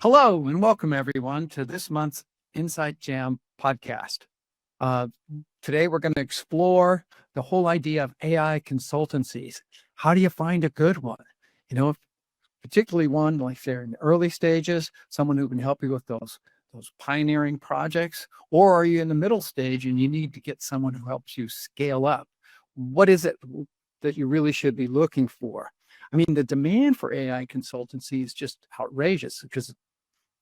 Hello and welcome everyone to this month's Insight Jam podcast. Uh, Today we're going to explore the whole idea of AI consultancies. How do you find a good one? You know, particularly one like they're in the early stages, someone who can help you with those pioneering projects, or are you in the middle stage and you need to get someone who helps you scale up? What is it that you really should be looking for? I mean, the demand for AI consultancy is just outrageous because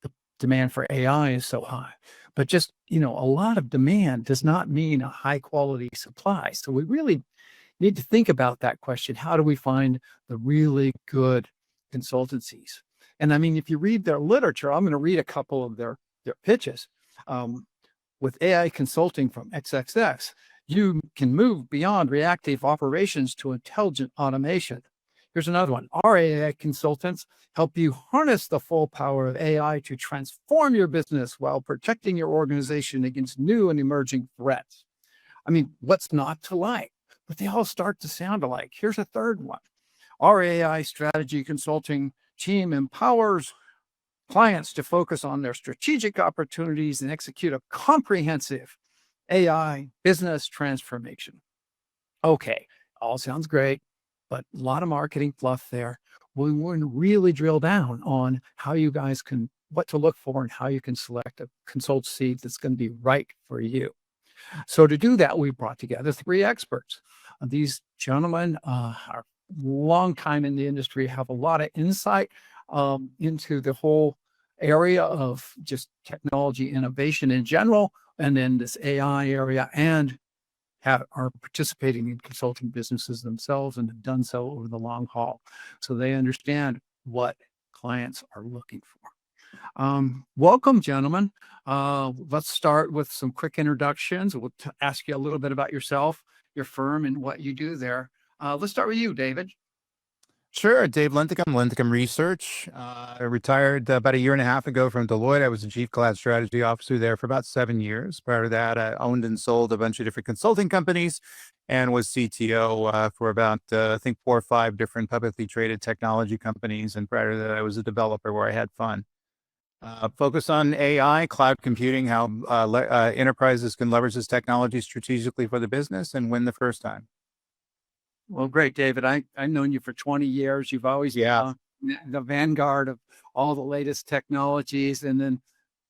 the demand for AI is so high. But just, a lot of demand does not mean a high quality supply. So we really need to think about that question. How do we find the really good consultancies? And I mean, if you read their literature, I'm going to read a couple of their pitches. Um, with AI consulting from XXX, you can move beyond reactive operations to intelligent automation. Here's another one. Our AI consultants help you harness the full power of AI to transform your business while protecting your organization against new and emerging threats. I mean, what's not to like? But they all start to sound alike. Here's a third one. Our AI strategy consulting team empowers clients to focus on their strategic opportunities and execute a comprehensive AI business transformation. Okay, all sounds great, but a lot of marketing fluff there. We want to really drill down on how you guys can, what to look for and how you can select a consultancy that's going to be right for you. So to do that, we brought together three experts. These gentlemen are long time in the industry, have a lot of insight into the whole area of just technology innovation in general, and then this AI area, and are participating in consulting businesses themselves and have done so over the long haul. So they understand what clients are looking for. Welcome, gentlemen. Let's start with some quick introductions. We'll ask you a little bit about yourself, your firm, and what you do there. Let's start with you, David. Sure. Dave Linthicum, Linthicum Research. I retired about a year and a half ago from Deloitte. I was the chief cloud strategy officer there for about 7 years. Prior to that, I owned and sold a bunch of different consulting companies and was CTO for about, I think, 4 or 5 different publicly traded technology companies. And prior to that, I was a developer where I had fun. Focus on AI, cloud computing, how enterprises can leverage this technology strategically for the business and win the first time. Well, great, David. I've known you for 20 years. You've always Yeah. the vanguard of all the latest technologies, and then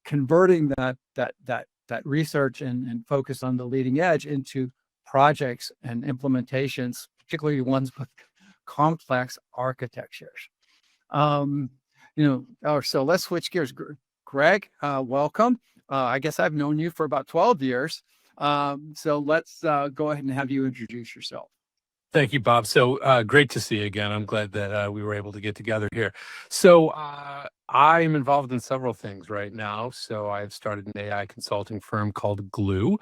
converting that research and focus on the leading edge into projects and implementations, particularly ones with complex architectures. So let's switch gears. Greg, welcome. I guess I've known you for about 12 years. So let's go ahead and have you introduce yourself. Thank you, Bob. So great to see you again. I'm glad that we were able to get together here. So I'm involved in several things right now. So I've started an AI consulting firm called Glue,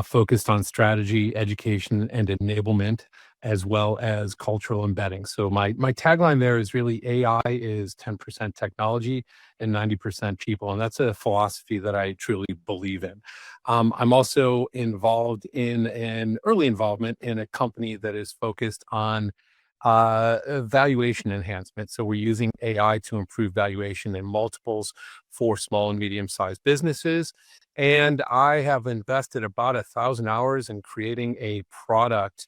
focused on strategy, education, and enablement, as well as cultural embedding. So my tagline there is really AI is 10% technology and 90% people. And that's a philosophy that I truly believe in. I'm also involved in an early involvement in a company that is focused on valuation enhancement. So we're using AI to improve valuation in multiples for small and medium-sized businesses. And I have invested about 1,000 hours in creating a product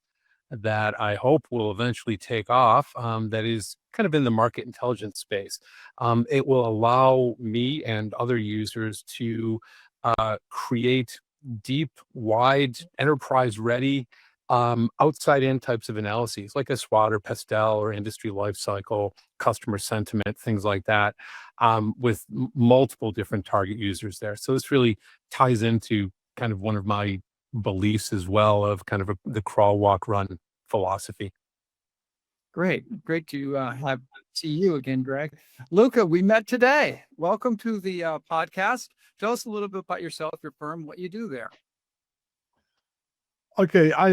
that I hope will eventually take off, that is kind of in the market intelligence space. It will allow me and other users to create deep, wide, enterprise-ready, outside-in types of analyses, like a SWOT or Pastel or industry lifecycle, customer sentiment, things like that, with multiple different target users there. So this really ties into kind of one of my beliefs as well of kind of the crawl, walk, run philosophy. Great to see you again, Greg. Luca, we met today. Welcome to the podcast. Tell us a little bit about yourself, your firm, what you do there. Okay, I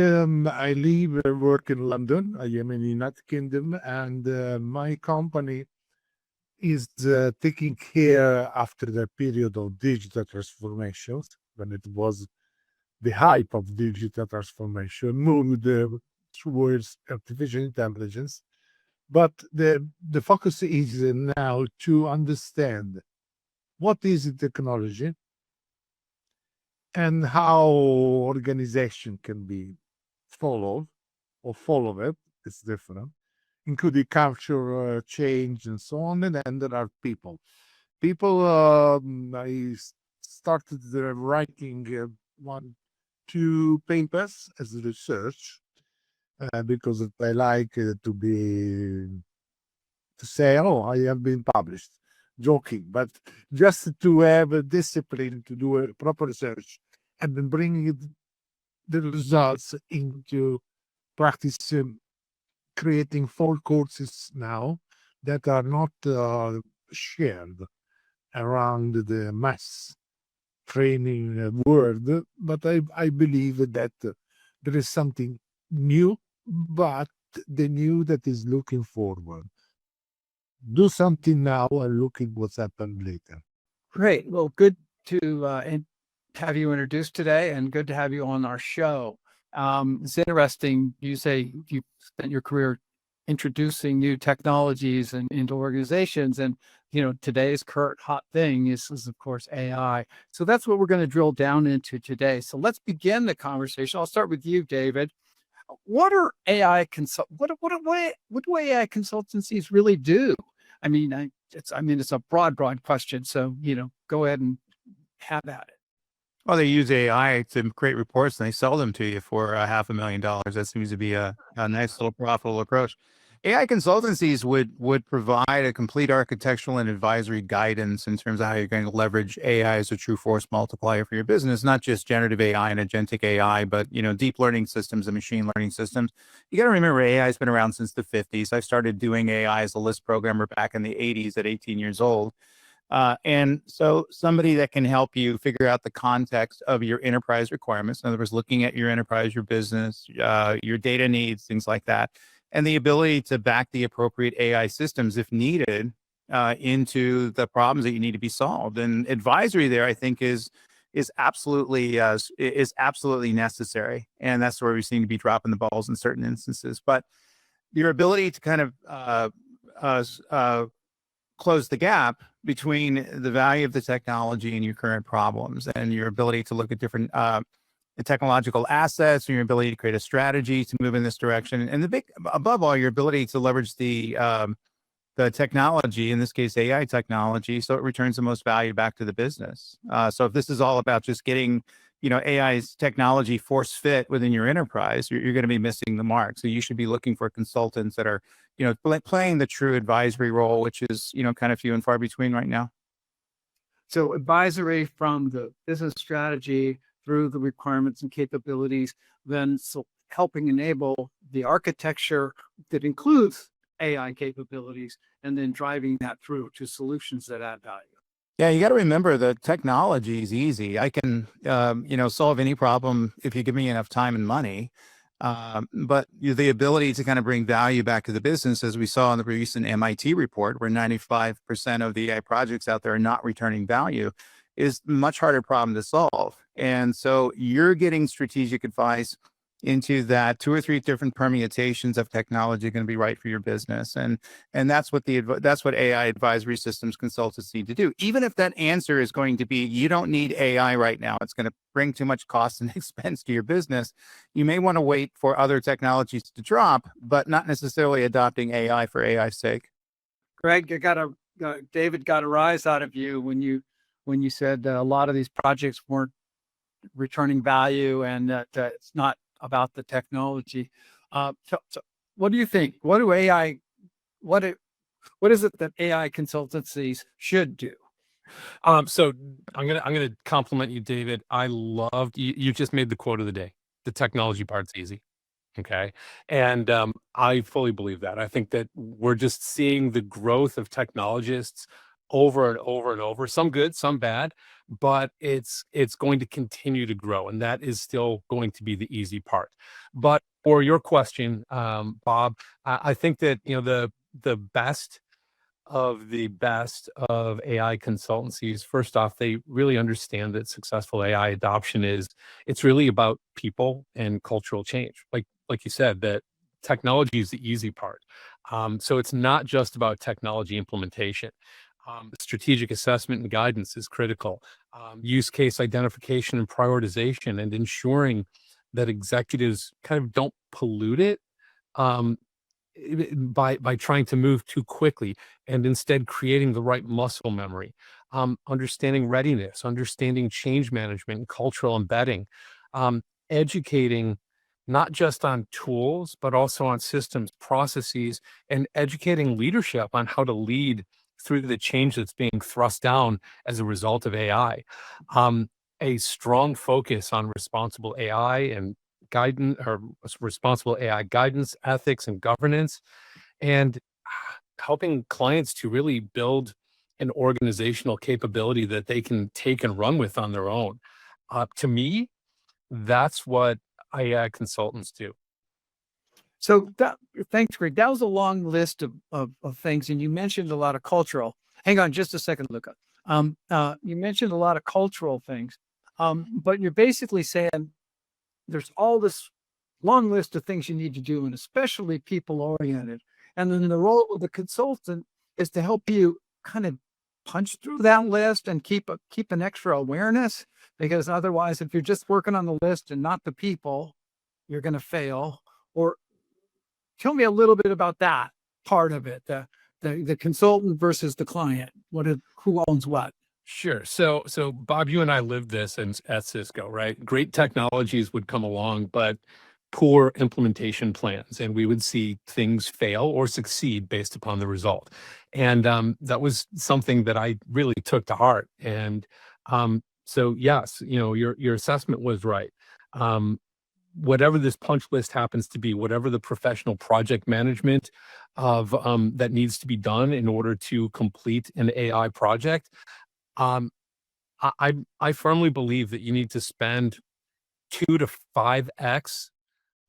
live and work in London. I am in the United Kingdom, and my company is taking care after the period of digital transformations, when it was the hype of digital transformation, moved towards artificial intelligence. But the focus is now to understand what is the technology and how organization can be followed or follow it. It's different, including culture change and so on. And then there are people. I started writing two papers as research because I like to say, oh, I have been published. Joking, but just to have a discipline to do a proper research and then bring the results into practice, creating 4 courses now that are not shared around the mass training world, but I believe that there is something new, but the new that is looking forward. Do something now and look at what's happened later. Great. Well, good to have you introduced today, and good to have you on our show. It's interesting. You say you spent your career introducing new technologies into organizations, and today's current hot thing is of course AI. So that's what we're going to drill down into today. So let's begin the conversation. I'll start with you, David. What are AI what do AI consultancies really do? I mean, it's a broad question. So, go ahead and have at it. Well, they use AI to create reports and they sell them to you for $500,000. That seems to be a nice little profitable approach. AI consultancies would provide a complete architectural and advisory guidance in terms of how you're going to leverage AI as a true force multiplier for your business, not just generative AI and agentic AI, but deep learning systems and machine learning systems. You got to remember, AI has been around since the 50s. I started doing AI as a list programmer back in the 80s at 18 years old. And so somebody that can help you figure out the context of your enterprise requirements, in other words, looking at your enterprise, your business, your data needs, things like that, and the ability to back the appropriate AI systems if needed into the problems that you need to be solved. And advisory there, I think, is absolutely necessary. And that's where we seem to be dropping the balls in certain instances. But your ability to kind of close the gap between the value of the technology and your current problems, and your ability to look at different technological assets, and your ability to create a strategy to move in this direction, and above all, your ability to leverage the technology, in this case AI technology, so it returns the most value back to the business. So if this is all about just getting AI's technology force fit within your enterprise, you're going to be missing the mark. So you should be looking for consultants that are playing the true advisory role, which is kind of few and far between right now. So advisory from the business strategy through the requirements and capabilities, then helping enable the architecture that includes AI capabilities, and then driving that through to solutions that add value. Yeah, you got to remember the technology is easy. I can, solve any problem if you give me enough time and money. But the ability to kind of bring value back to the business, as we saw in the recent MIT report, where 95% of the AI projects out there are not returning value, is a much harder problem to solve. And so you're getting strategic advice into that 2 or 3 different permutations of technology are going to be right for your business. And that's what that's what AI advisory systems consultants need to do. Even if that answer is going to be, you don't need AI right now, it's going to bring too much cost and expense to your business, you may want to wait for other technologies to drop, but not necessarily adopting AI for AI's sake. Greg, David got a rise out of you when you said a lot of these projects weren't returning value, and that it's not about the technology. So what do you think? What is it that AI consultancies should do? So I'm gonna compliment you, David. I loved you just made the quote of the day. The technology part's easy. Okay. And I fully believe that. I think that we're just seeing the growth of technologists over and over and over, some good, some bad, but it's going to continue to grow. And that is still going to be the easy part. But for your question, Bob, I think that, the best of AI consultancies, first off, they really understand that successful AI adoption it's really about people and cultural change. Like you said, that technology is the easy part. So it's not just about technology implementation. Strategic assessment and guidance is critical. Use case identification and prioritization, and ensuring that executives kind of don't pollute it um, by trying to move too quickly, and instead creating the right muscle memory. Understanding readiness, understanding change management and cultural embedding, educating not just on tools, but also on systems, processes, and educating leadership on how to lead through the change that's being thrust down as a result of AI. Um, a strong focus on responsible AI and guidance, or responsible AI guidance, ethics, and governance, and helping clients to really build an organizational capability that they can take and run with on their own. To me, that's what AI consultants do. So thanks, Greg. That was a long list of things, and you mentioned a lot of cultural. Hang on just a second, Luca. You mentioned a lot of cultural things, but you're basically saying there's all this long list of things you need to do, and especially people oriented. And then the role of the consultant is to help you kind of punch through that list and keep an extra awareness, because otherwise, if you're just working on the list and not the people, you're going to fail. Or tell me a little bit about that part of it, the consultant versus the client. Who owns what? Sure. So Bob, you and I lived this at Cisco, right? Great technologies would come along, but poor implementation plans, and we would see things fail or succeed based upon the result. And that was something that I really took to heart. And so yes, your assessment was right. Whatever this punch list happens to be, whatever the professional project management of that needs to be done in order to complete an AI project, um, I firmly believe that you need to spend 2 to 5x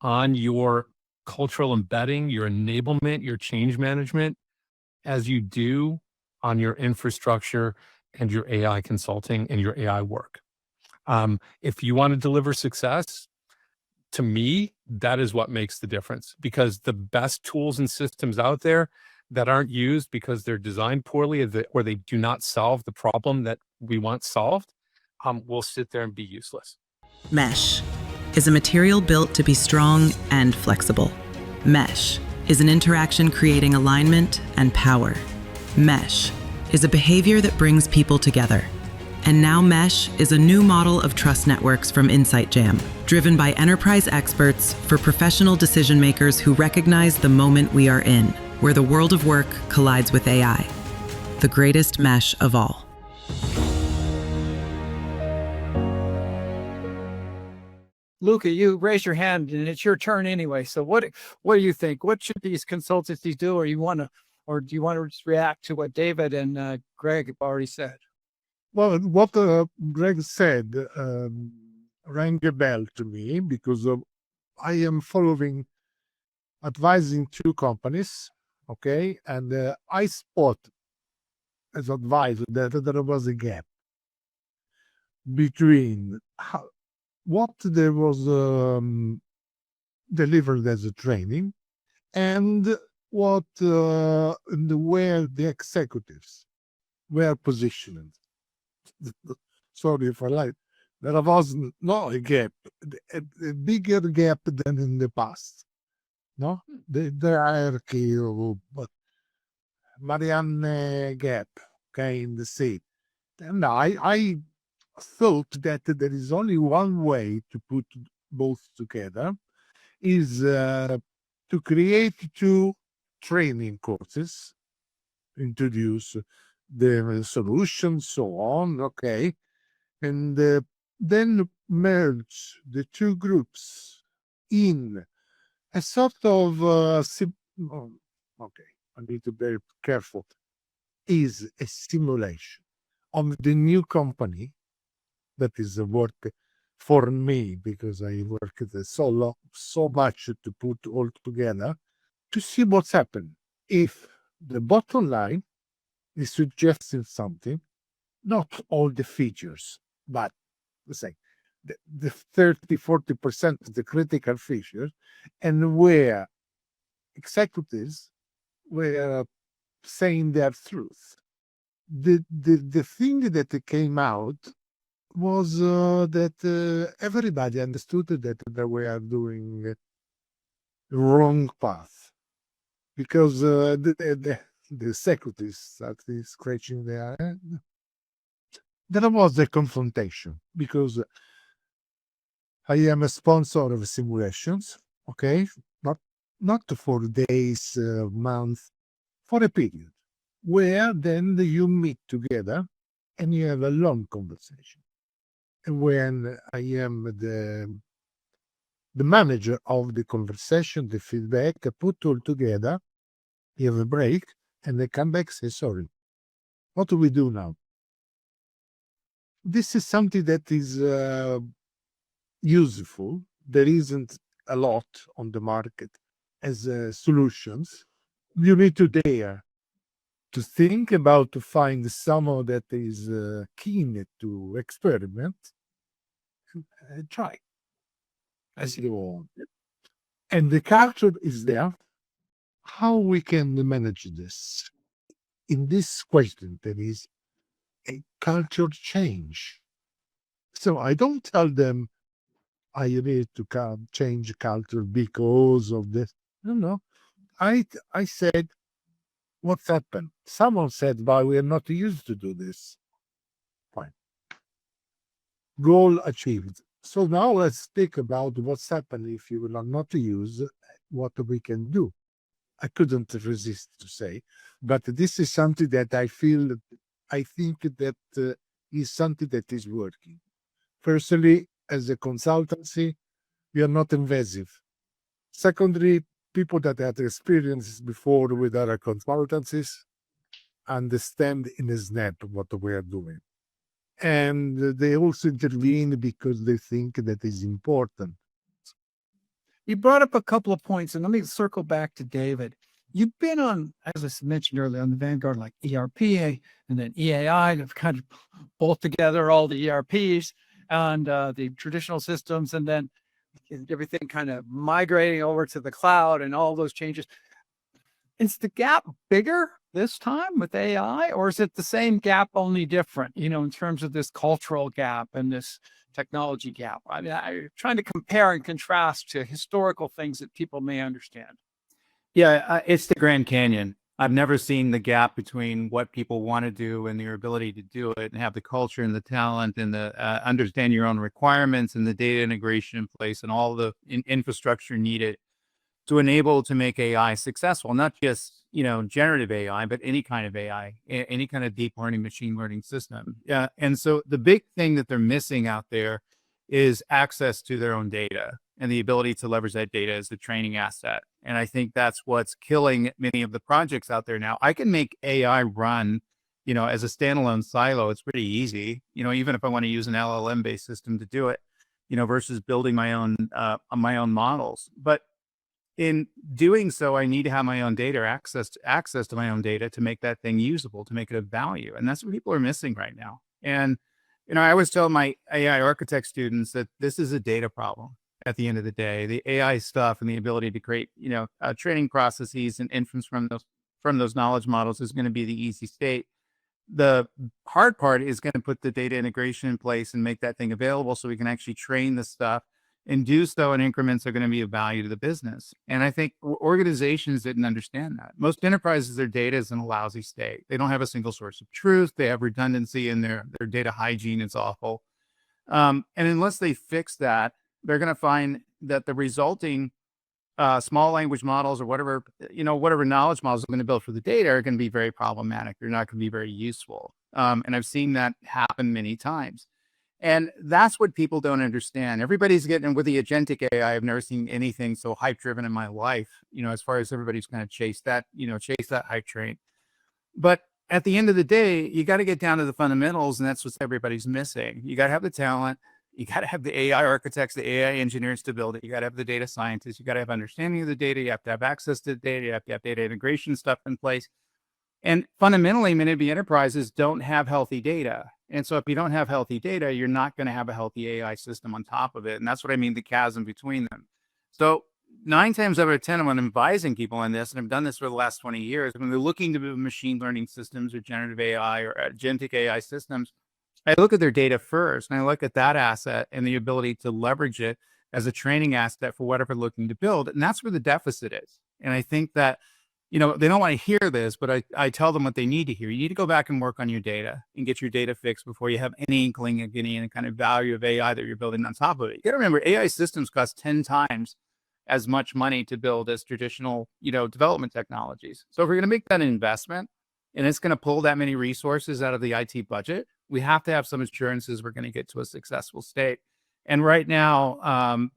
on your cultural embedding, your enablement, your change management, as you do on your infrastructure and your AI consulting and your AI work. If you want to deliver success, to me, that is what makes the difference, because the best tools and systems out there that aren't used because they're designed poorly, or they do not solve the problem that we want solved, will sit there and be useless. Mesh is a material built to be strong and flexible. Mesh is an interaction creating alignment and power. Mesh is a behavior that brings people together. And now Mesh is a new model of trust networks from Insight Jam, driven by enterprise experts for professional decision makers who recognize the moment we are in, where the world of work collides with AI. The greatest mesh of all. Luca, you raise your hand and it's your turn anyway. So what do you think? What should these consultancies do, or do you want to just react to what David and Greg have already said? Well, what Greg said rang a bell to me, because I am advising 2 companies, okay? And I spot as advisor that there was a gap between what there was delivered as a training and what where the executives were positioned. Sorry if I lied. There was not a gap, a bigger gap than in the past. No, the hierarchy of Marianne gap, okay, in the seat. And I thought that there is only one way to put both together, is to create 2 training courses, introduce the solutions, so on, okay, and then merge the 2 groups in a sort of okay, I need to be very careful, is a simulation of the new company that is a work for me, because I worked so much to put all together, to see what's happened. If the bottom line is suggesting something, not all the features, but let's say the 30-40% of the critical features, and where executives were saying their truth. the thing that came out was that everybody understood that they were doing the wrong path, because the secretaries started scratching their head. There was a confrontation because I am a sponsor of simulations, okay? Not for days, months, for a period where then you meet together and you have a long conversation. And when I am the manager of the conversation, the feedback, I put all together, you have a break, and they come back, say, sorry, what do we do now? This is something that is useful. There isn't a lot on the market as solutions. You need to dare to think about to find someone that is keen to experiment and try as you want. And the culture is there. How we can manage this? In this question, there is a culture change. So I don't tell them I need to change culture because of this. No. I said, what's happened? Someone said, "But we are not used to do this." Fine. Goal achieved. So now let's think about what's happened if you will not use what we can do. I couldn't resist to say, but this is something that I think that is something that is working. Firstly, as a consultancy, we are not invasive. Secondly, people that had experiences before with other consultancies understand in a snap what we are doing. And they also intervene because they think that is important. You brought up a couple of points, and let me circle back to David. You've been on, as I mentioned earlier, on the vanguard like ERP and then EAI, to kind of bolt together all the ERPs and the traditional systems, and then everything kind of migrating over to the cloud and all those changes. Is the gap bigger this time with AI, or is it the same gap, only different, in terms of this cultural gap and this technology gap? I mean, I'm trying to compare and contrast to historical things that people may understand. Yeah, it's the Grand Canyon. I've never seen the gap between what people want to do and their ability to do it and have the culture and the talent and the understand your own requirements and the data integration in place and all the infrastructure needed to enable to make AI successful, not just, generative AI, but any kind of AI, any kind of deep learning, machine learning system. Yeah. And so the big thing that they're missing out there is access to their own data and the ability to leverage that data as the training asset. And I think that's what's killing many of the projects out there now. I can make AI run, as a standalone silo. It's pretty easy, even if I want to use an LLM based system to do it, versus building my own models. But in doing so, I need to have my own data, access to my own data to make that thing usable, to make it of value. And that's what people are missing right now. And, I always tell my AI architect students that this is a data problem at the end of the day. The AI stuff and the ability to create, training processes and inference from those knowledge models is going to be the easy state. The hard part is going to put the data integration in place and make that thing available so we can actually train the stuff and do so in increments that are going to be of value to the business. And I think organizations didn't understand that. Most enterprises, their data is in a lousy state. They don't have a single source of truth. They have redundancy in their data hygiene is awful. And unless they fix that, they're going to find that the resulting small language models or whatever knowledge models are going to build for the data are going to be very problematic. They're not going to be very useful. And I've seen that happen many times. And that's what people don't understand. Everybody's getting with the agentic AI. I've never seen anything so hype driven in my life, as far as everybody's going to chase that hype train. But at the end of the day, you got to get down to the fundamentals, and that's what everybody's missing. You got to have the talent. You got to have the AI architects, the AI engineers to build it. You got to have the data scientists. You got to have understanding of the data. You have to have access to the data. You have to have data integration stuff in place. And fundamentally, many of the enterprises don't have healthy data. And so if you don't have healthy data, you're not going to have a healthy AI system on top of it. And that's what I mean, the chasm between them. So 9 times out of 10, when I'm advising people on this, and I've done this for the last 20 years, when they're looking to build machine learning systems or generative AI or agentic AI systems, I look at their data first, and I look at that asset and the ability to leverage it as a training asset for whatever they're looking to build. And that's where the deficit is. And I think that, they don't want to hear this, but I tell them what they need to hear. You need to go back and work on your data and get your data fixed before you have any inkling of getting any kind of value of AI that you're building on top of it. You got to remember, AI systems cost 10 times as much money to build as traditional, development technologies. So if we're going to make that investment and it's going to pull that many resources out of the IT budget, we have to have some assurances we're going to get to a successful state. And right now,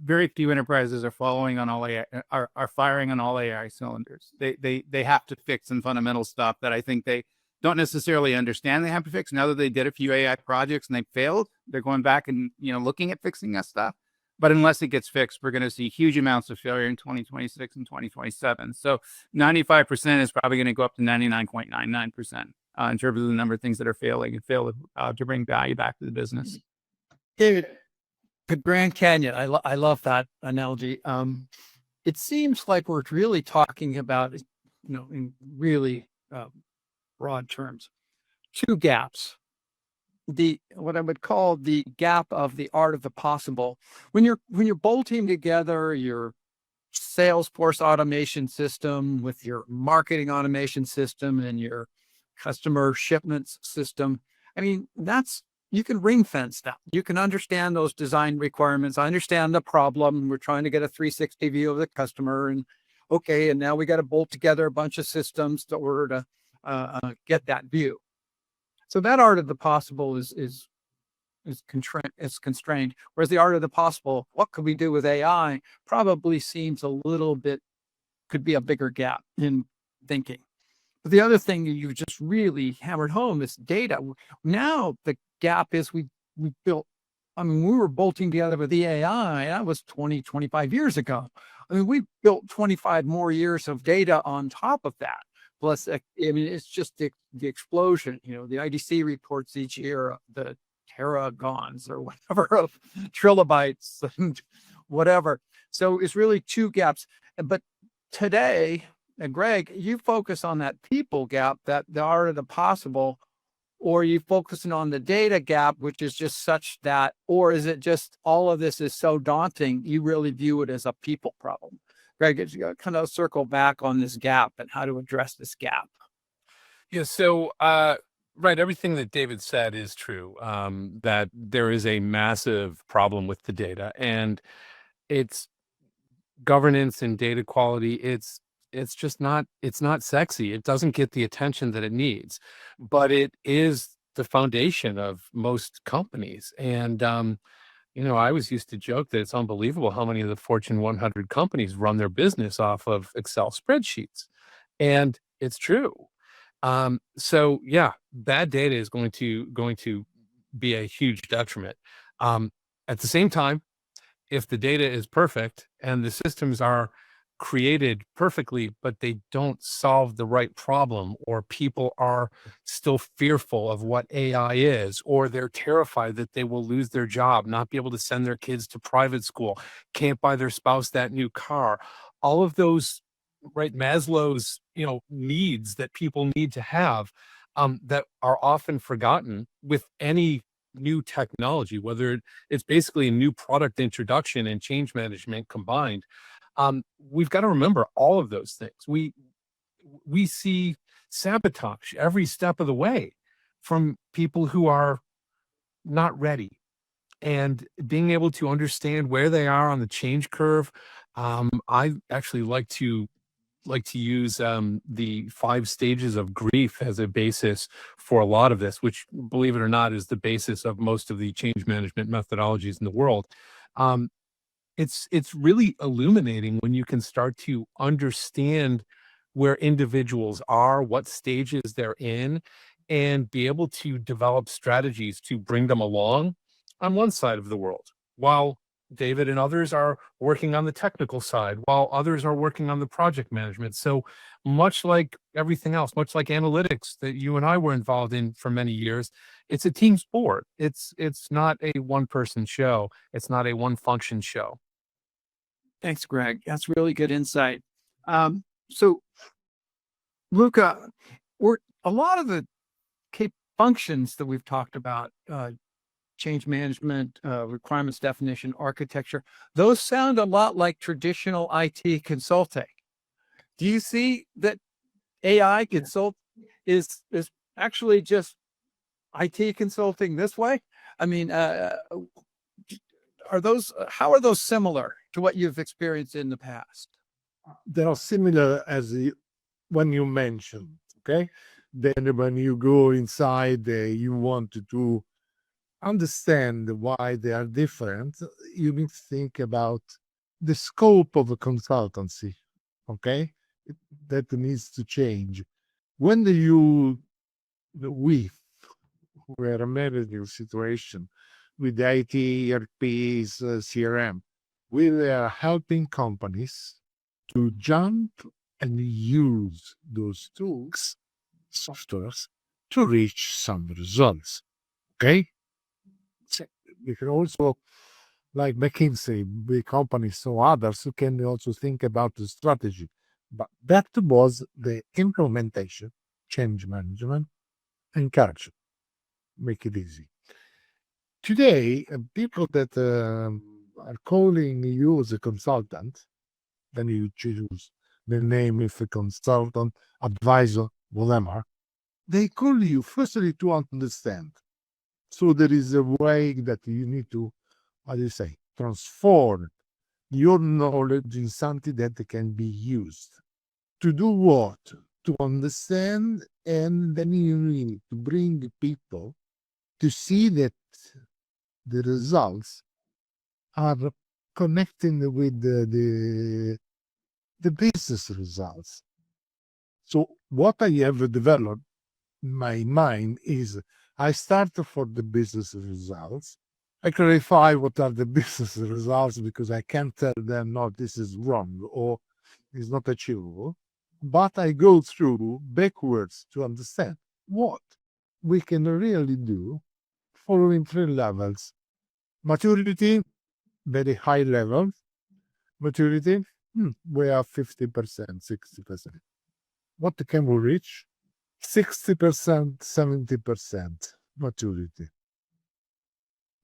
very few enterprises are following on all AI, are firing on all AI cylinders. They have to fix some fundamental stuff that I think they don't necessarily understand they have to fix. Now that they did a few AI projects and they failed, they're going back and looking at fixing that stuff. But unless it gets fixed, we're going to see huge amounts of failure in 2026 and 2027. So 95% is probably going to go up to 99.99% in terms of the number of things that are failing and fail to bring value back to the business. David, the Grand Canyon, I love that analogy. It seems like we're really talking about, in really broad terms, two gaps. What I would call the gap of the art of the possible. When you're bolting together your Salesforce automation system with your marketing automation system and your customer shipments system, I mean, you can ring fence that. You can understand those design requirements. I understand the problem. We're trying to get a 360 view of the customer, and now we got to bolt together a bunch of systems in order to get that view. So that art of the possible is constrained, whereas the art of the possible, what could we do with AI, probably seems a little bit, could be a bigger gap in thinking. But the other thing you just really hammered home is data. Now the gap is we built, we were bolting together with the AI, that was 20, 25 years ago. We built 25 more years of data on top of that. Plus, it's just the explosion. The IDC reports each year the teragons or whatever of trilobytes and whatever. So it's really two gaps. But today, Greg, you focus on that people gap, that the art of the possible, or you focusing on the data gap, which is just such that, or is it just all of this is so daunting, you really view it as a people problem? Greg, kind of circle back on this gap and how to address this gap. Yeah. So, right. Everything that David said is true, that there is a massive problem with the data, and it's governance and data quality. It's just not sexy. It doesn't get the attention that it needs, but it is the foundation of most companies. And, I always used to joke that it's unbelievable how many of the Fortune 100 companies run their business off of Excel spreadsheets. And it's true. So yeah, bad data is going to be a huge detriment. At the same time, if the data is perfect and the systems are created perfectly, but they don't solve the right problem, or people are still fearful of what AI is, or they're terrified that they will lose their job, not be able to send their kids to private school, can't buy their spouse that new car, all of those, right, Maslow's, needs that people need to have, that are often forgotten with any new technology, whether it's basically a new product introduction and change management combined. We've got to remember all of those things. We see sabotage every step of the way from people who are not ready, and being able to understand where they are on the change curve. I actually like to use the 5 stages of grief as a basis for a lot of this, which, believe it or not, is the basis of most of the change management methodologies in the world. It's really illuminating when you can start to understand where individuals are, what stages they're in, and be able to develop strategies to bring them along on one side of the world, while David and others are working on the technical side, while others are working on the project management. So much like everything else, much like analytics that you and I were involved in for many years, it's a team sport. It's not a one-person show. It's not a one-function show. Thanks, Greg. That's really good insight. So, Luca, we're a lot of the functions that we've talked about, change management, requirements definition, architecture, those sound a lot like traditional IT consulting. Do you see that AI consult is actually just IT consulting this way? I mean, how are those similar to what you've experienced in the past? They are similar as when you mentioned, okay? Then when you go inside, you want to understand why they are different. You need to think about the scope of a consultancy, okay? That needs to change. When we were managing situation with IT, ERPs, CRM, we were helping companies to jump and use those tools, softwares, to reach some results. Okay? So we can also, like McKinsey, big companies, so others who can also think about the strategy. But that was the implementation, change management, and culture. Make it easy. Today, people that are calling you as a consultant, then you choose the name if a consultant, advisor, whatever, they call you firstly to understand. So there is a way that you need to, how do you say, transform your knowledge in something that can be used. To do what? To understand, and then you need to bring people to see that the results are connecting with the business results. So what I have developed in my mind is I start for the business results. I clarify what are the business results because I can't tell them, no, this is wrong or is not achievable. But I go through backwards to understand what we can really do following 3 levels. Maturity, very high level. Maturity, we are 50%, 60%. What can we reach? 60%, 70% maturity.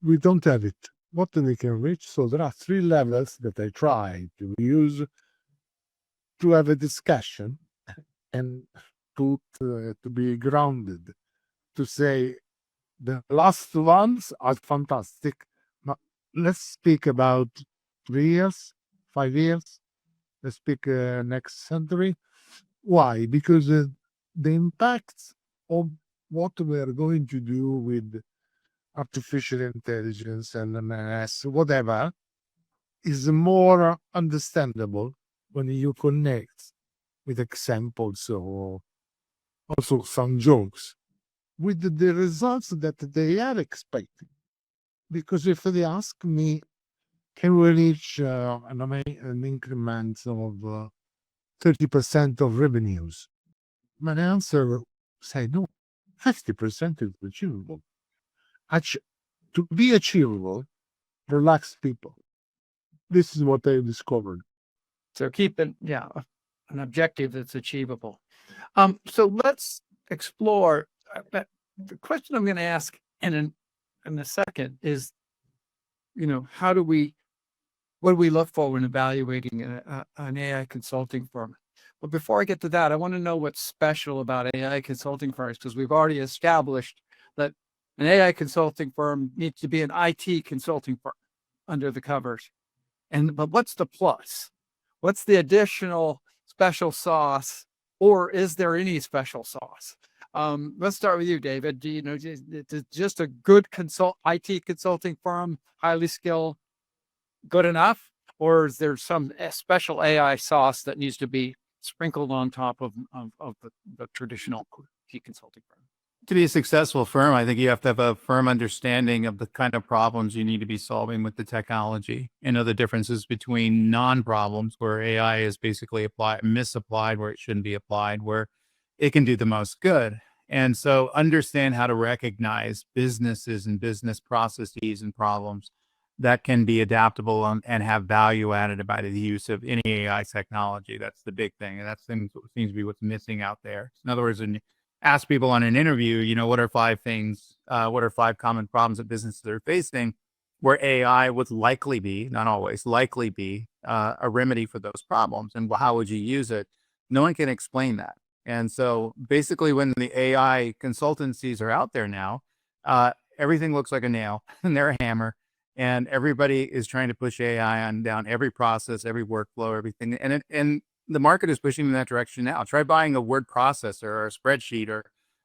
We don't have it. What we can reach? So there are 3 levels that I try to use to have a discussion and to be grounded, to say the last ones are fantastic. Now, let's speak about 3 years, 5 years. Let's speak next century. Why? Because the impact of what we are going to do with artificial intelligence and MS, whatever, is more understandable when you connect with examples or also some jokes with the results that they are expecting. Because if they ask me, can we reach an increment of 30% of revenues? My answer say no, 50% is achievable. To be achievable, relax people. This is what I discovered. So keep it, an objective that's achievable. So let's explore. The question I'm going to ask in a second is, what do we look for when evaluating an AI consulting firm? But before I get to that, I want to know what's special about AI consulting firms, because we've already established that an AI consulting firm needs to be an IT consulting firm under the covers. But what's the plus? What's the additional special sauce, or is there any special sauce? Let's start with you, David. Do you know just a good IT consulting firm, highly skilled, good enough, or is there some special AI sauce that needs to be sprinkled on top of the traditional IT consulting firm? To be a successful firm, I think you have to have a firm understanding of the kind of problems you need to be solving with the technology, and know the differences between non-problems where AI is basically misapplied where it shouldn't be applied, where it can do the most good. And so understand how to recognize businesses and business processes and problems that can be adaptable and have value added by the use of any AI technology. That's the big thing. And that's seems to be what's missing out there. In other words, when you ask people on an interview, what are 5 things, what are 5 common problems that businesses are facing, where AI would likely be, not always, likely be a remedy for those problems. And how would you use it? No one can explain that. And so basically when the AI consultancies are out there now, everything looks like a nail and they're a hammer, and everybody is trying to push AI on down every process, every workflow, everything. And the market is pushing in that direction now. Try buying a word processor or a spreadsheet or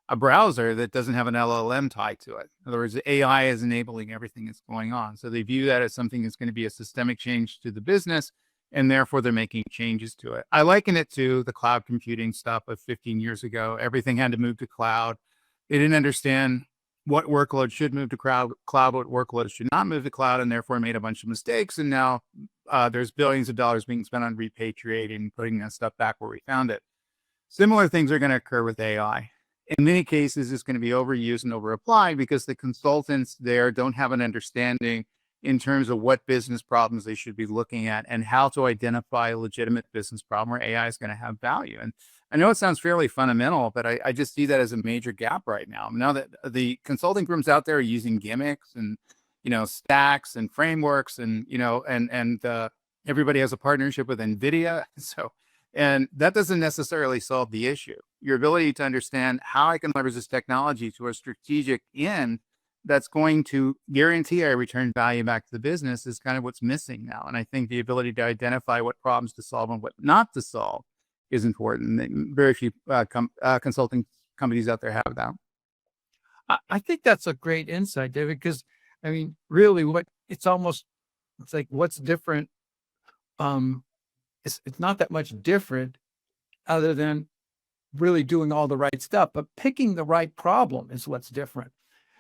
a browser that doesn't have an LLM tied to it. In other words, AI is enabling everything that's going on. So they view that as something that's going to be a systemic change to the business, and therefore they're making changes to it. I liken it to the cloud computing stuff of 15 years ago. Everything had to move to cloud. They didn't understand what workload should move to cloud, what workloads should not move to cloud, and therefore made a bunch of mistakes. And now there's billions of dollars being spent on repatriating, putting that stuff back where we found it. Similar things are going to occur with AI. In many cases, it's going to be overused and overapplied because the consultants there don't have an understanding in terms of what business problems they should be looking at and how to identify a legitimate business problem where AI is going to have value. And I know it sounds fairly fundamental, but I just see that as a major gap right now. Now that the consulting firms out there are using gimmicks and, stacks and frameworks and, everybody has a partnership with NVIDIA. And that doesn't necessarily solve the issue. Your ability to understand how I can leverage this technology to a strategic end that's going to guarantee I return value back to the business is kind of what's missing now. And I think the ability to identify what problems to solve and what not to solve is important. Very few consulting companies out there have that. I think that's a great insight, David, because really it's like what's different. It's not that much different other than really doing all the right stuff, but picking the right problem is what's different.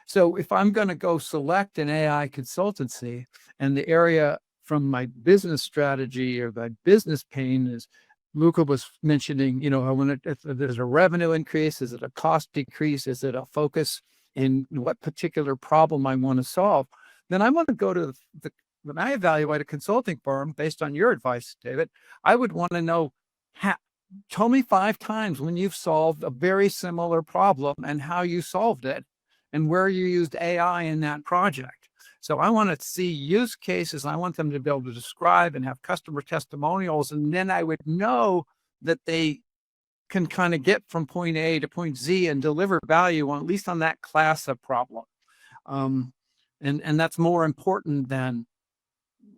So if I'm going to go select an AI consultancy and the area from my business strategy or my business pain is, Luca was mentioning, if there's a revenue increase, is it a cost decrease? Is it a focus in what particular problem I want to solve? Then I want to go to when I evaluate a consulting firm based on your advice, David, I would want to know, tell me 5 times when you've solved a very similar problem and how you solved it and where you used AI in that project. So I want to see use cases. I want them to be able to describe and have customer testimonials. And then I would know that they can kind of get from point A to point Z and deliver value on at least on that class of problem. And that's more important than,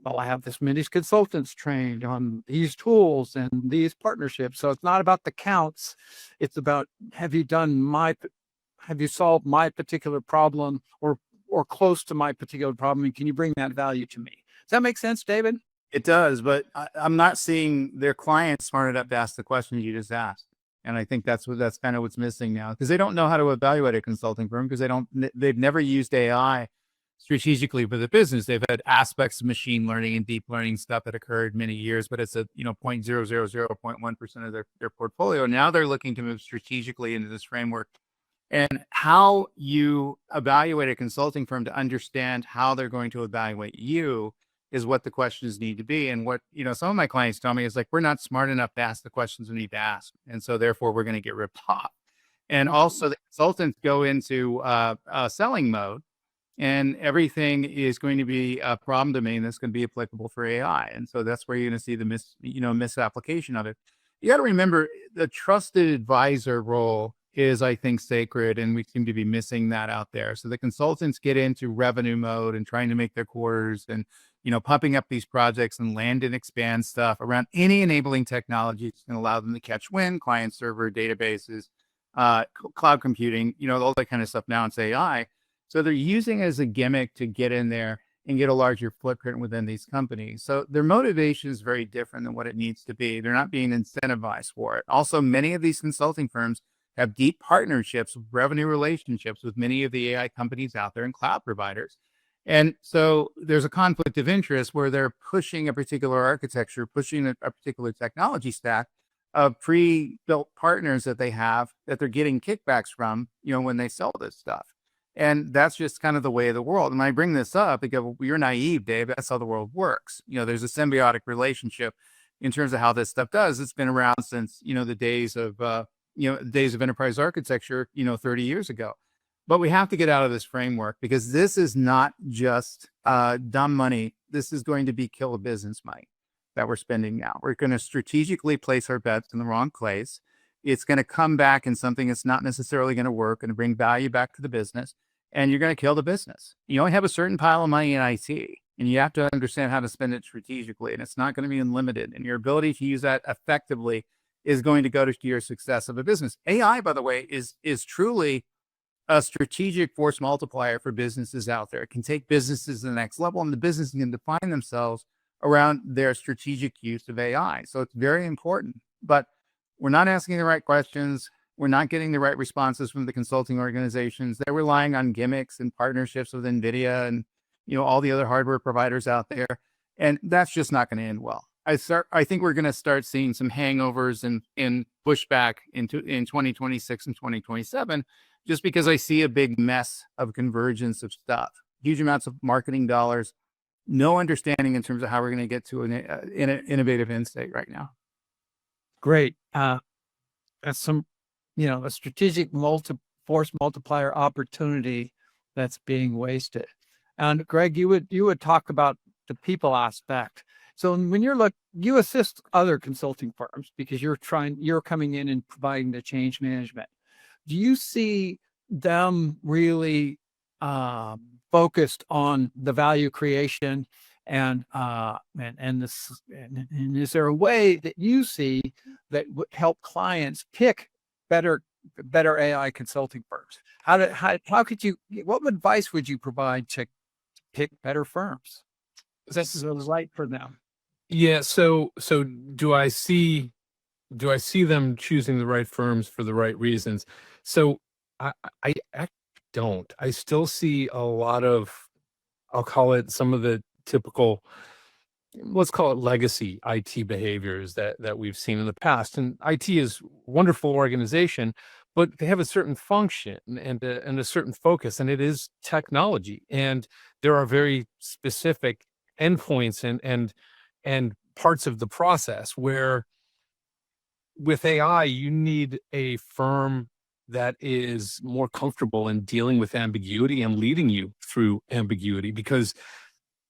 well, I have this many consultants trained on these tools and these partnerships. So it's not about the counts. It's about, have you solved my particular problem or close to my particular problem? And can you bring that value to me? Does that make sense, David? It does, but I'm not seeing their clients smart enough to ask the question you just asked. And I think that's kind of what's missing now, because they don't know how to evaluate a consulting firm because they've never used AI strategically for the business. They've had aspects of machine learning and deep learning stuff that occurred many years, but it's a 0.000.1% of their portfolio. Now they're looking to move strategically into this framework. And how you evaluate a consulting firm to understand how they're going to evaluate you is what the questions need to be. And what, some of my clients tell me is like, we're not smart enough to ask the questions we need to ask. And so therefore we're going to get ripped off. And also the consultants go into selling mode, and everything is going to be a problem domain that's going to be applicable for AI. And so that's where you're going to see the misapplication of it. You got to remember the trusted advisor role is, I think, sacred, and we seem to be missing that out there. So the consultants get into revenue mode and trying to make their quarters and, pumping up these projects and land and expand stuff around any enabling technologies and allow them to catch wind, client server databases, cloud computing, all that kind of stuff. Now it's AI. So they're using it as a gimmick to get in there and get a larger footprint within these companies. So their motivation is very different than what it needs to be. They're not being incentivized for it. Also, many of these consulting firms have deep partnerships, revenue relationships with many of the AI companies out there and cloud providers. And so there's a conflict of interest where they're pushing a particular architecture, pushing a particular technology stack of pre-built partners that they have that they're getting kickbacks from, when they sell this stuff. And that's just kind of the way of the world. And I bring this up because, well, you're naive, Dave. That's how the world works. There's a symbiotic relationship in terms of how this stuff does. It's been around since, the days of, days of enterprise architecture, 30 years ago. But we have to get out of this framework, because this is not just dumb money. This is going to be kill a business money that we're spending now. We're going to strategically place our bets in the wrong place. It's going to come back in something that's not necessarily going to work and bring value back to the business. And you're going to kill the business. You only have a certain pile of money in IT, and you have to understand how to spend it strategically. And it's not going to be unlimited. And your ability to use that effectively is going to go to your success of a business. AI, by the way, is truly a strategic force multiplier for businesses out there. It can take businesses to the next level, and the business can define themselves around their strategic use of AI. So it's very important. But we're not asking the right questions. We're not getting the right responses from the consulting organizations. They're relying on gimmicks and partnerships with NVIDIA and all the other hardware providers out there. And that's just not going to end well. I think we're going to start seeing some hangovers and pushback in 2026 and 2027, just because I see a big mess of convergence of stuff, huge amounts of marketing dollars, no understanding in terms of how we're going to get to an innovative end state right now. Great. That's some, a strategic force multiplier opportunity that's being wasted. And Greg, you would talk about the people aspect. So when you assist other consulting firms because you're coming in and providing the change management. Do you see them really focused on the value creation and is there a way that you see that would help clients pick better AI consulting firms? What advice would you provide to pick better firms? This is right for them. Yeah. So do I see them choosing the right firms for the right reasons? So I actually don't. I still see a lot of, I'll call it some of the typical, let's call it legacy IT behaviors that we've seen in the past. And IT is a wonderful organization, but they have a certain function and a certain focus, and it is technology. And there are very specific endpoints and parts of the process where with AI, you need a firm that is more comfortable in dealing with ambiguity and leading you through ambiguity, because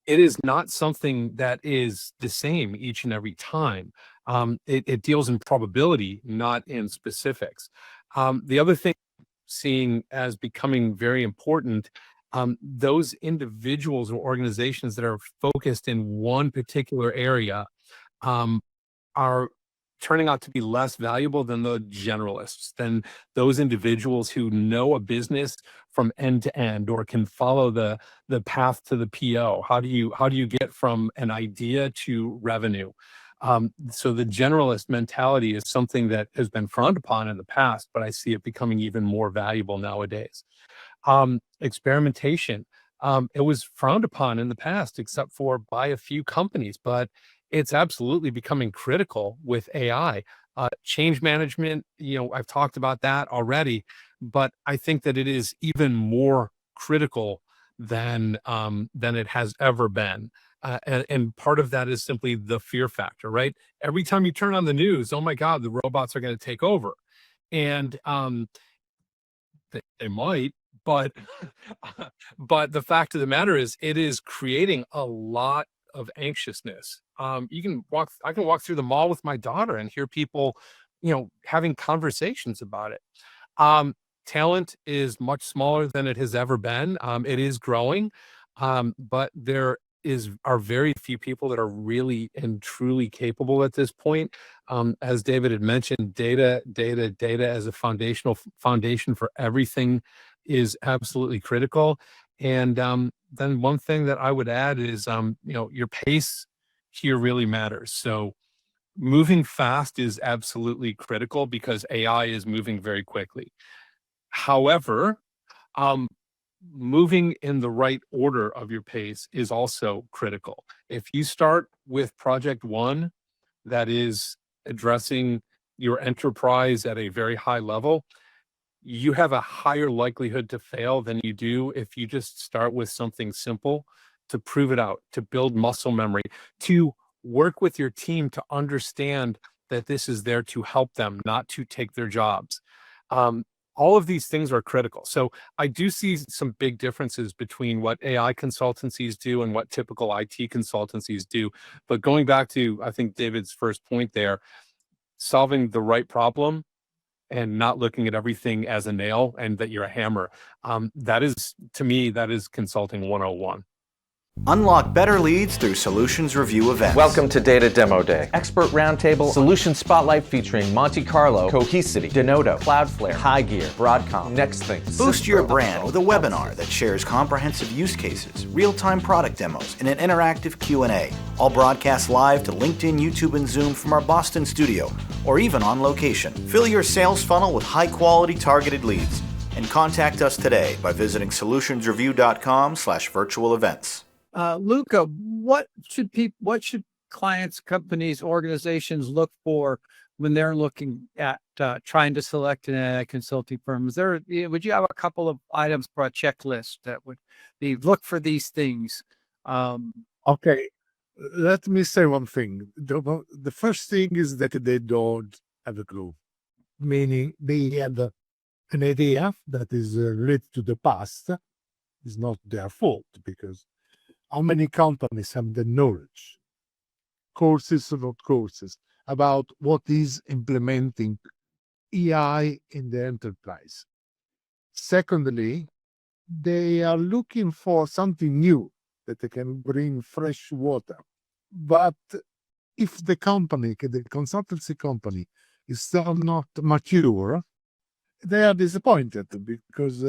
it is not something that is the same each and every time. It deals in probability, not in specifics. The other thing seeing as becoming very important, those individuals or organizations that are focused in one particular area are turning out to be less valuable than the generalists, than those individuals who know a business from end to end or can follow the path to the PO. How do you get from an idea to revenue? So the generalist mentality is something that has been frowned upon in the past, but I see it becoming even more valuable nowadays. Experimentation. It was frowned upon in the past, except for by a few companies, but it's absolutely becoming critical with AI. Change management, I've talked about that already, but I think that it is even more critical than it has ever been. And part of that is simply the fear factor, right? Every time you turn on the news, oh my God, the robots are going to take over. And they might, but but the fact of the matter is it is creating a lot of anxiousness. I can walk through the mall with my daughter and hear people, having conversations about it. Talent is much smaller than it has ever been. It is growing, but there are very few people that are really and truly capable at this point. As David had mentioned, data as a foundation for everything is absolutely critical. And then one thing that I would add is, your pace here really matters. So moving fast is absolutely critical because AI is moving very quickly. However, moving in the right order of your pace is also critical. If you start with project one, that is addressing your enterprise at a very high level, you have a higher likelihood to fail than you do if you just start with something simple to prove it out, to build muscle memory, to work with your team to understand that this is there to help them, not to take their jobs. All of these things are critical. So I do see some big differences between what AI consultancies do and what typical IT consultancies do. But going back to, I think, David's first point there, solving the right problem and not looking at everything as a nail and that you're a hammer. That is, to me, that is consulting 101. Unlock better leads through Solutions Review events. Welcome to Data Demo Day. Expert Roundtable, Solution Spotlight featuring Monte Carlo, Cohesity, Denodo, Cloudflare, High Gear, Broadcom, Next Things. Boost your brand with a webinar that shares comprehensive use cases, real-time product demos, and an interactive Q&A. All broadcast live to LinkedIn, YouTube, and Zoom from our Boston studio, or even on location. Fill your sales funnel with high-quality targeted leads. And contact us today by visiting solutionsreview.com/virtual events. Luca, what should clients, companies, organizations look for when they're looking at trying to select an AI consulting firm? Would you have a couple of items for a checklist that would be look for these things? Okay, let me say one thing. The first thing is that they don't have a clue, meaning they have an idea that is related to the past. It's not their fault, because how many companies have the knowledge, courses or not courses, about what is implementing AI in the enterprise? Secondly, they are looking for something new that they can bring fresh water. But if the consultancy company is still not mature, they are disappointed, because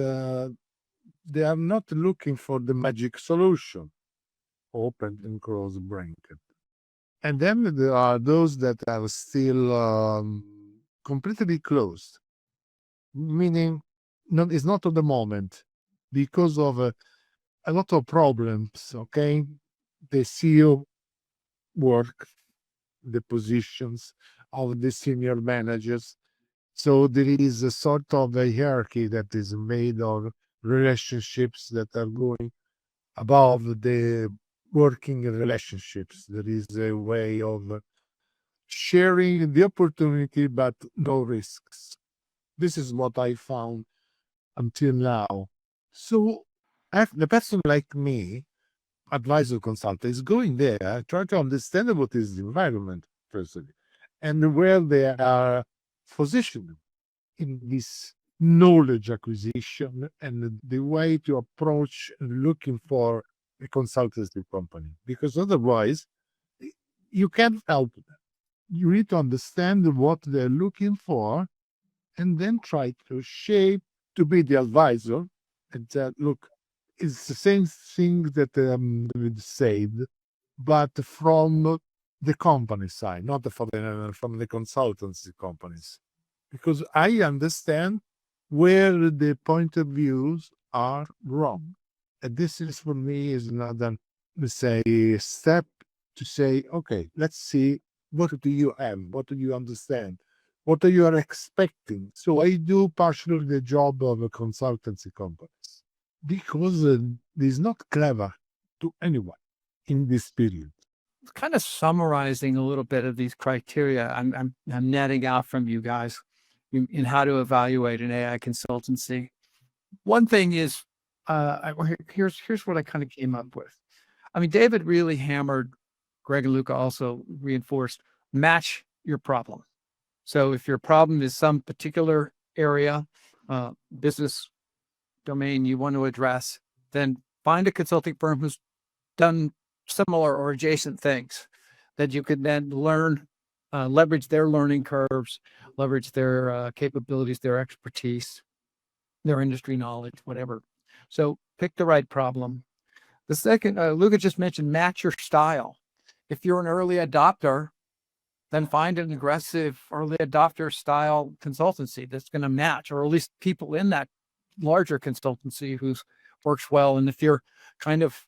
they are not looking for the magic solution, open and close bracket. And then there are those that are still completely closed, meaning it's not at the moment because of a lot of problems. Okay, the CEO work, the positions of the senior managers. So there is a sort of a hierarchy that is made of relationships that are going above the working relationships. There is a way of sharing the opportunity, but no risks. This is what I found until now. So the person like me, advisor consultant, is going there, try to understand what is the environment, personally, and where they are positioned in this knowledge acquisition and the way to approach looking for a consultancy company. Because otherwise, you can't help them. You need to understand what they're looking for and then try to shape to be the advisor. And look, it's the same thing that David said, but from the company side, not from the consultancy companies. Because I understand where the point of views are wrong. And this is, for me, is another, let's say, step to say, okay, let's see, what do you have? What do you understand? What are you expecting? So I do partially the job of a consultancy companies, because it is not clever to anyone in this period. Kind of summarizing a little bit of these criteria I'm netting out from you guys in how to evaluate an AI consultancy. One thing is, here's what I kind of came up with. I mean, David really hammered, Greg and Luca also reinforced, match your problem. So if your problem is some particular area, business domain you want to address, then find a consulting firm who's done similar or adjacent things that you can then learn, leverage their learning curves, leverage their capabilities, their expertise, their industry knowledge, whatever. So pick the right problem. The second, Luca just mentioned, match your style. If you're an early adopter, then find an aggressive early adopter style consultancy that's going to match, or at least people in that larger consultancy who's works well. And if you're kind of,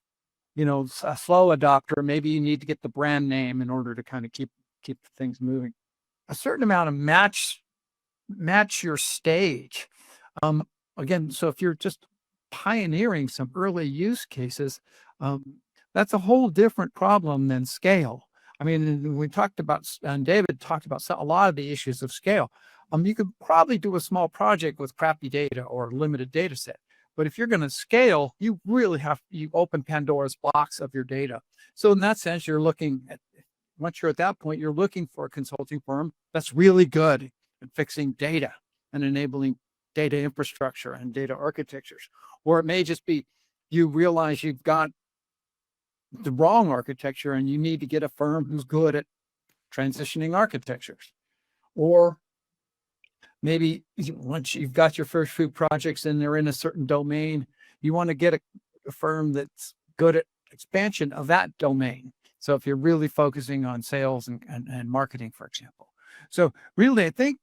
a slow adopter, maybe you need to get the brand name in order to kind of keep things moving. A certain amount of match your stage. Again, so if you're just pioneering some early use cases, that's a whole different problem than scale. I mean, we talked about, and David talked about a lot of the issues of scale. You could probably do a small project with crappy data or limited data set. But if you're going to scale, you really you open Pandora's box of your data. So in that sense, you're looking at, once you're at that point, you're looking for a consulting firm that's really good at fixing data and enabling data infrastructure and data architectures. Or it may just be you realize you've got the wrong architecture and you need to get a firm who's good at transitioning architectures. Or maybe once you've got your first few projects and they're in a certain domain, you want to get a firm that's good at expansion of that domain. So if you're really focusing on sales and marketing, for example. So really, I think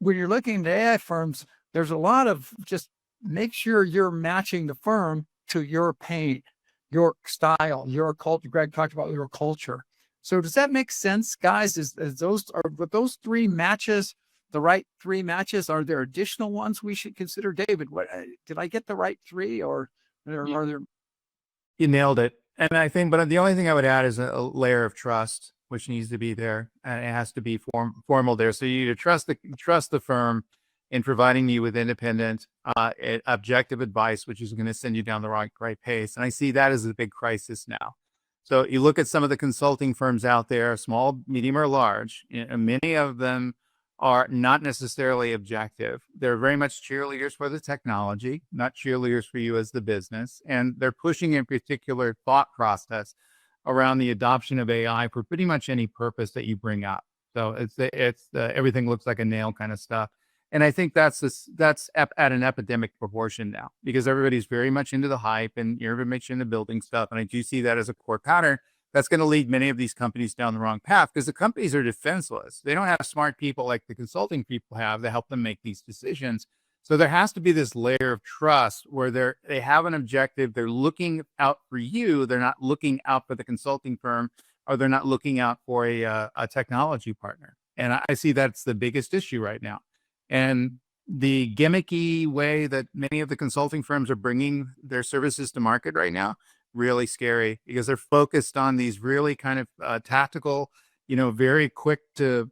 when you're looking at AI firms, there's a lot of just make sure you're matching the firm to your pain, your style, your culture. Greg talked about your culture. So does that make sense, guys? Is with those three matches, the right three matches? Are there additional ones we should consider? David, what did I get the right three, or are there? You nailed it. And I think, but the only thing I would add is a layer of trust, which needs to be there, and it has to be formal there. So you need to trust the firm in providing you with independent, objective advice, which is going to send you down the right pace. And I see that as a big crisis now. So you look at some of the consulting firms out there, small, medium, or large, and many of them are not necessarily objective. They're very much cheerleaders for the technology, not cheerleaders for you as the business. And they're pushing a particular thought process around the adoption of AI for pretty much any purpose that you bring up. So it's everything looks like a nail kind of stuff. And I think that's at an epidemic proportion now, because everybody's very much into the hype and you're very much into building stuff. And I do see that as a core pattern that's going to lead many of these companies down the wrong path, because the companies are defenseless. They don't have smart people like the consulting people have to help them make these decisions. So there has to be this layer of trust where they have an objective. They're looking out for you. They're not looking out for the consulting firm, or they're not looking out for a technology partner. And I see that's the biggest issue right now. And the gimmicky way that many of the consulting firms are bringing their services to market right now, really scary, because they're focused on these really kind of tactical, very quick to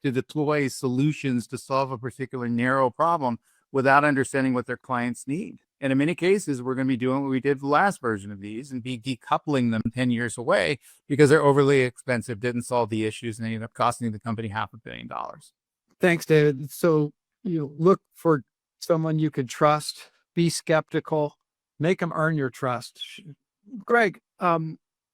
deploy solutions to solve a particular narrow problem without understanding what their clients need. And in many cases, we're going to be doing what we did the last version of these and be decoupling them 10 years away because they're overly expensive, didn't solve the issues, and ended up costing the company $500 million. Thanks, David. So look for someone you can trust, be skeptical, make them earn your trust. Greg,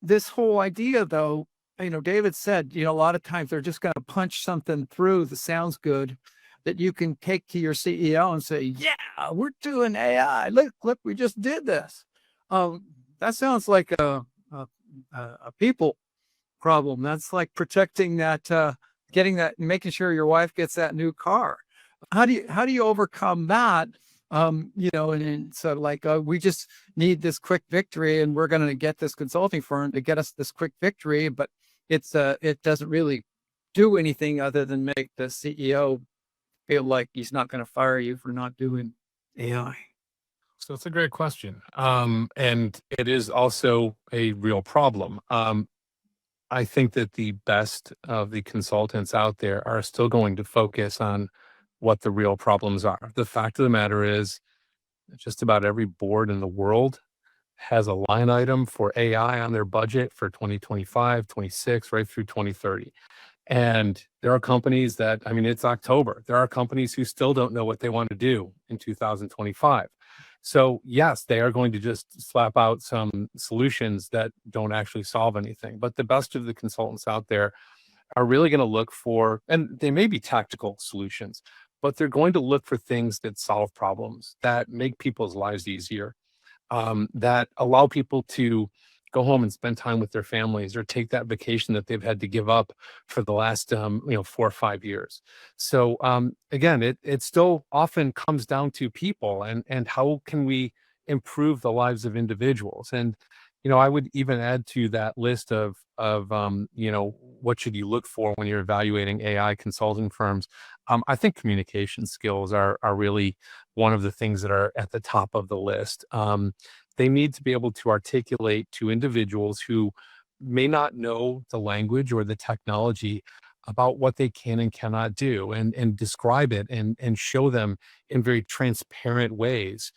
this whole idea though, David said, a lot of times they're just going to punch something through that sounds good that you can take to your CEO and say, yeah, we're doing AI. Look, we just did this. That sounds like a people problem. That's like protecting that, getting that, making sure your wife gets that new car. How do you overcome that? And so like, we just need this quick victory and we're going to get this consulting firm to get us this quick victory, but it doesn't really do anything other than make the CEO feel like he's not going to fire you for not doing AI. So it's a great question. And it is also a real problem. I think that the best of the consultants out there are still going to focus on what the real problems are. The fact of the matter is, just about every board in the world has a line item for AI on their budget for 2025, 26, right through 2030. And there are companies that, it's October. There are companies who still don't know what they want to do in 2025. So yes, they are going to just slap out some solutions that don't actually solve anything. But the best of the consultants out there are really going to look for, and they may be tactical solutions, but they're going to look for things that solve problems, that make people's lives easier, that allow people to go home and spend time with their families or take that vacation that they've had to give up for the last 4 or 5 years. So again, it still often comes down to people and how can we improve the lives of individuals. And I would even add to that list of what should you look for when you're evaluating AI consulting firms. I think communication skills are really one of the things that are at the top of the list. They need to be able to articulate to individuals who may not know the language or the technology about what they can and cannot do, and describe it and show them in very transparent ways.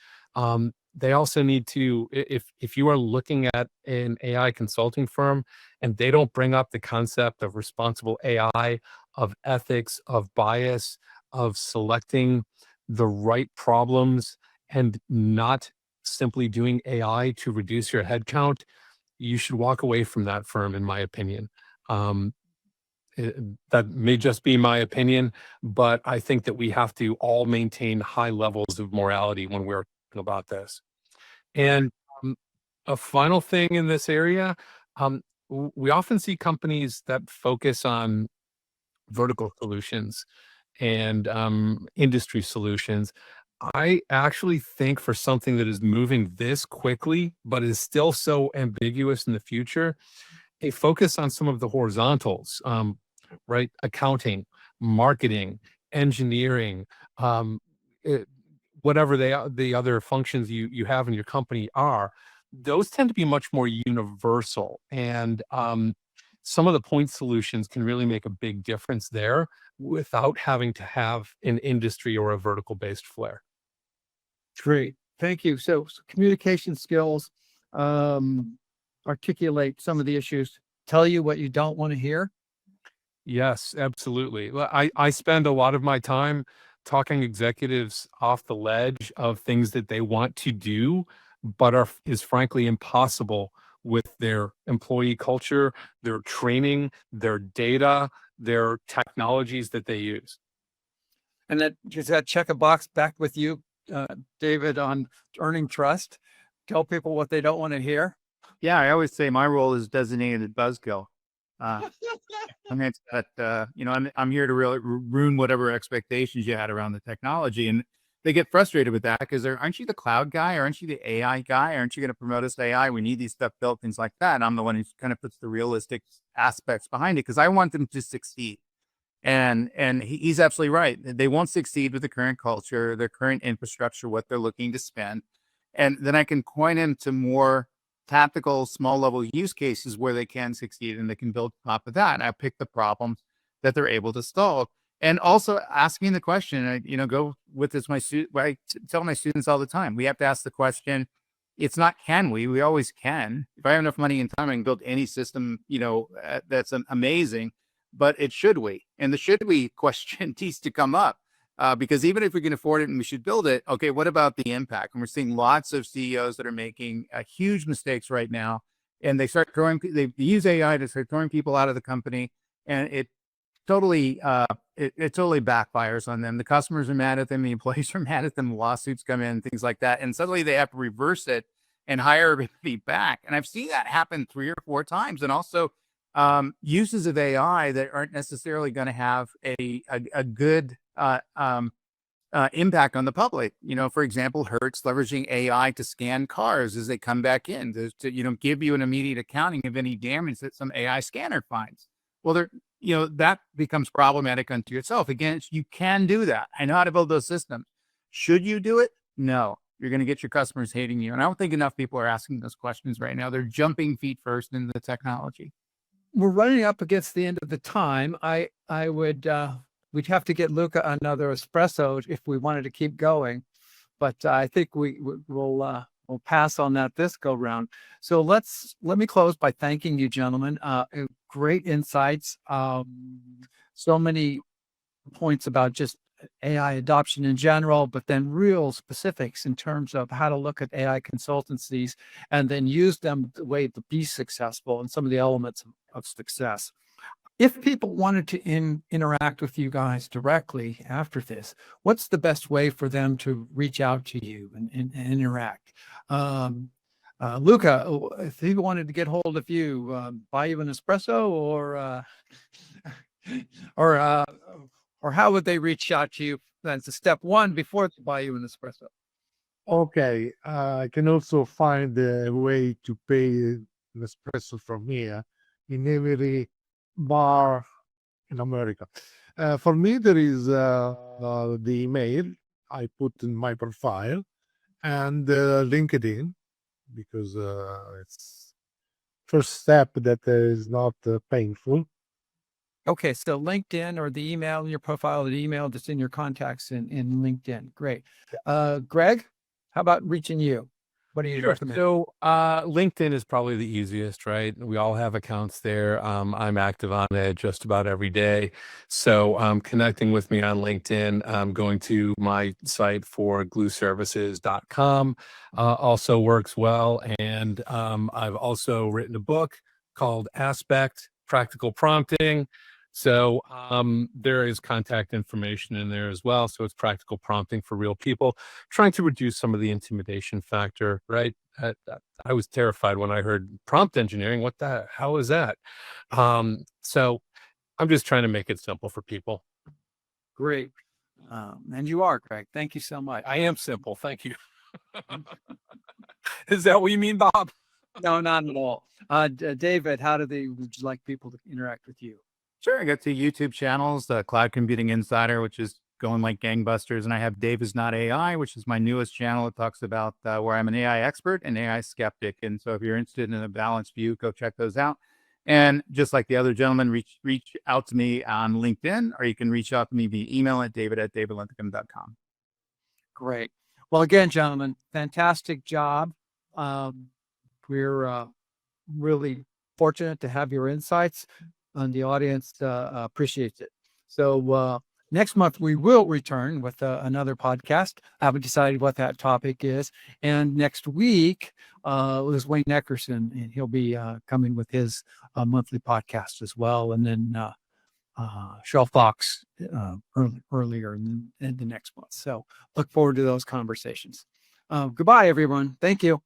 They also need to, if you are looking at an AI consulting firm and they don't bring up the concept of responsible AI, of ethics, of bias, of selecting the right problems, and not simply doing AI to reduce your headcount, you should walk away from that firm, in my opinion. Um, that may just be my opinion, but I think that we have to all maintain high levels of morality when we're talking about this. And um, a final thing in this area, we often see companies that focus on vertical solutions and industry solutions. I actually think for something that is moving this quickly, but is still so ambiguous in the future, a focus on some of the horizontals, right? Accounting, marketing, engineering, um, it, whatever the other functions you have in your company are, those tend to be much more universal. And some of the point solutions can really make a big difference there without having to have an industry or a vertical based flair. Great. Thank you. So communication skills, articulate some of the issues, tell you what you don't want to hear. Yes, absolutely. Well, I spend a lot of my time talking executives off the ledge of things that they want to do, but is frankly impossible with their employee culture, their training, their data, their technologies that they use. And that does that check a box back with you, David, on earning trust? Tell people what they don't want to hear. Yeah, I always say my role is designated buzzkill. I mean, it's that, I'm here to really ruin whatever expectations you had around the technology. And they get frustrated with that because aren't you the cloud guy? Or aren't you the AI guy? Aren't you going to promote us to AI? We need these stuff built, things like that. And I'm the one who kind of puts the realistic aspects behind it because I want them to succeed. And he's absolutely right. They won't succeed with the current culture, their current infrastructure, what they're looking to spend. And then I can point him to more tactical, small level use cases where they can succeed and they can build on top of that. And I pick the problems that they're able to solve. And also asking the question, I go with this, I tell my students all the time, we have to ask the question. It's not, can we always can. If I have enough money and time, I can build any system, that's amazing, but it should we? And the should we question needs to come up. Because even if we can afford it and we should build it, okay, what about the impact? And we're seeing lots of CEOs that are making huge mistakes right now, and they use AI to start throwing people out of the company, and it totally backfires on them. The customers are mad at them, the employees are mad at them, lawsuits come in, things like that, and suddenly they have to reverse it and hire everybody back. And I've seen that happen 3 or 4 times, and also uses of AI that aren't necessarily going to have a good impact on the public. For example, Hertz leveraging AI to scan cars as they come back in to give you an immediate accounting of any damage that some AI scanner finds. Well, that becomes problematic unto yourself. Again, you can do that. I know how to build those systems. Should you do it? No. You're going to get your customers hating you. And I don't think enough people are asking those questions right now. They're jumping feet first into the technology. We're running up against the end of the time. I would we'd have to get Luca another espresso if we wanted to keep going, but I think we'll pass on that this go round. So let me close by thanking you, gentlemen. Great insights. So many points about just AI adoption in general, but then real specifics in terms of how to look at AI consultancies and then use them the way to be successful and some of the elements of success. If people wanted to interact with you guys directly after this, what's the best way for them to reach out to you and interact? Luca, if he wanted to get hold of you, buy you an espresso, or how would they reach out to you? That's step one before they buy you an espresso. Okay, I can also find a way to pay an espresso from here in every bar in America. For me, there is the email I put in my profile and LinkedIn because it's first step that is not painful. Okay, so LinkedIn or the email in your profile, the email that's in your contacts in LinkedIn. Great. Greg, how about reaching you? What do you recommend? So LinkedIn is probably the easiest, right? We all have accounts there. I'm active on it just about every day. So connecting with me on LinkedIn, going to my site for glueservices.com also works well. And I've also written a book called Aspect Practical Prompting. So there is contact information in there as well. So it's practical prompting for real people, trying to reduce some of the intimidation factor, right? I was terrified when I heard prompt engineering. How is that? So I'm just trying to make it simple for people. Great. And you are, Greg. Thank you so much. I am simple. Thank you. Is that what you mean, Bob? No, not at all. David, would you like people to interact with you? Sure. I got 2 YouTube channels, the Cloud Computing Insider, which is going like gangbusters. And I have Dave is Not AI, which is my newest channel. It talks about where I'm an AI expert and AI skeptic. And so if you're interested in a balanced view, go check those out. And just like the other gentleman, reach out to me on LinkedIn, or you can reach out to me via email at david@davidlinthicum.com. Great. Well, again, gentlemen, fantastic job. We're really fortunate to have your insights, and the audience appreciates it. So next month we will return with another podcast. I haven't decided what that topic is. And next week is Wayne Eckerson, and he'll be coming with his monthly podcast as well. And then Shell Fox earlier in the next month. So look forward to those conversations. Goodbye, everyone. Thank you.